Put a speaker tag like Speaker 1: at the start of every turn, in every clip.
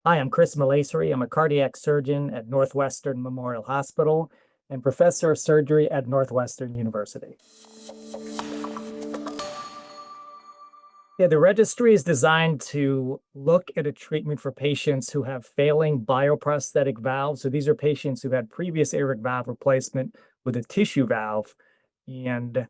Speaker 1: Hi, I'm Chris Malaisrie. I'm a cardiac surgeon at Northwestern Memorial Hospital and professor of surgery at Northwestern University. Yeah, the registry is designed to look at a treatment for patients who have failing bioprosthetic valves. So these are patients who had previous aortic valve replacement with a tissue valve. And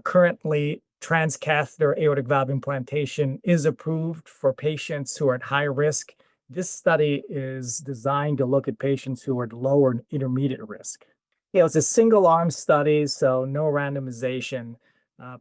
Speaker 1: currently, transcatheter aortic valve implantation is approved for patients who are at high risk. This study is designed to look at patients who are at lower and intermediate risk. Yeah, it's a single arm study, so no randomization.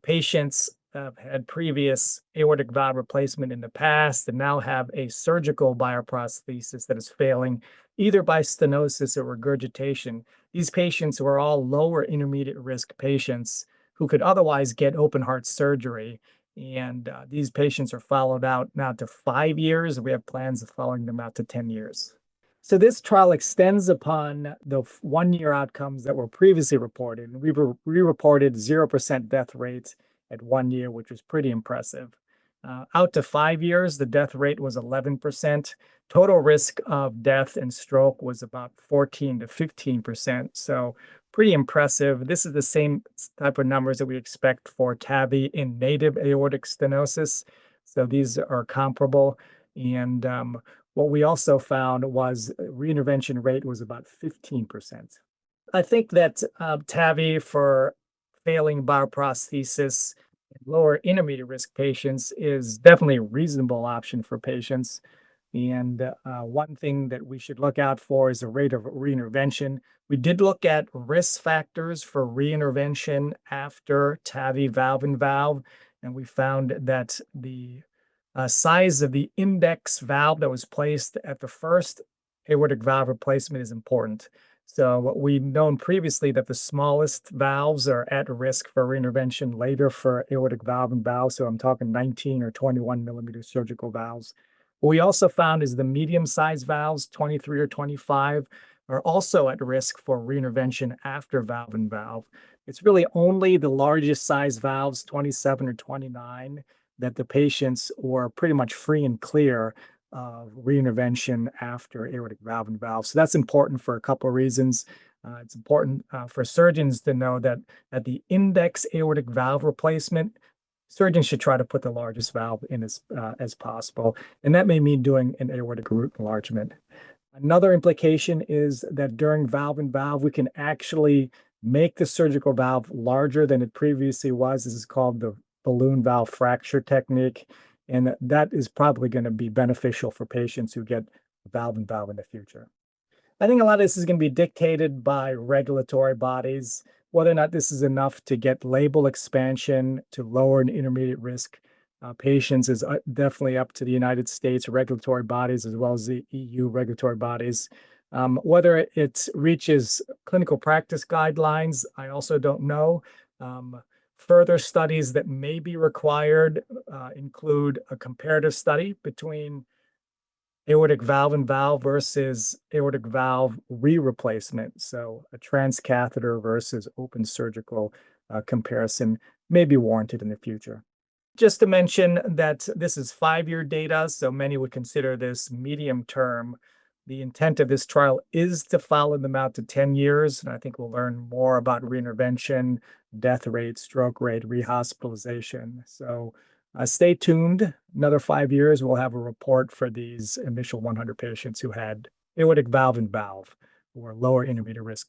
Speaker 1: Patients have had previous aortic valve replacement in the past and now have a surgical bioprosthesis that is failing either by stenosis or regurgitation. These patients were all lower intermediate risk patients who could otherwise get open heart surgery. And these patients are followed out now to 5 years. We have plans of following them out to 10 years. So this trial extends upon the 1-year outcomes that were previously reported. And we reported 0% death rates at 1 year, which was pretty impressive. Out to 5 years, the death rate was 11%. Total risk of death and stroke was about 14 to 15%. So pretty impressive. This is the same type of numbers that we expect for TAVI in native aortic stenosis. So these are comparable. And what we also found was reintervention rate was about 15%. I think that TAVI for failing bioprosthesis in lower intermediate risk patients is definitely a reasonable option for patients. And one thing that we should look out for is the rate of reintervention. We did look at risk factors for reintervention after TAVI valve-in-valve, and we found that the size of the index valve that was placed at the first aortic valve replacement is important. So we've known previously that the smallest valves are at risk for reintervention later for aortic valve-in-valve. So I'm talking 19 or 21 millimeter surgical valves. What we also found is the medium-sized valves, 23 or 25, are also at risk for reintervention after valve-in-valve. It's really only the largest size valves, 27 or 29, that the patients were pretty much free and clear of reintervention after aortic valve-in-valve. So that's important for a couple of reasons. It's important for surgeons to know that at the index aortic valve replacement, surgeons should try to put the largest valve in as possible. And that may mean doing an aortic root enlargement. Another implication is that during valve-in-valve, we can actually make the surgical valve larger than it previously was. This is called the balloon valve fracture technique. And that is probably going to be beneficial for patients who get valve-in-valve in the future. I think a lot of this is going to be dictated by regulatory bodies. Whether or not this is enough to get label expansion to lower and intermediate risk patients is definitely up to the United States regulatory bodies as well as the EU regulatory bodies. Whether it reaches clinical practice guidelines, I also don't know. Further studies that may be required include a comparative study between aortic valve-in-valve versus aortic valve re-replacement. So a transcatheter versus open surgical comparison may be warranted in the future. Just to mention that this is 5-year data, so many would consider this medium term. The intent of this trial is to follow them out to 10 years, and I think we'll learn more about reintervention, death rate, stroke rate, rehospitalization. So stay tuned. Another 5 years, we'll have a report for these initial 100 patients who had aortic valve-in-valve, who are lower intermediate risk.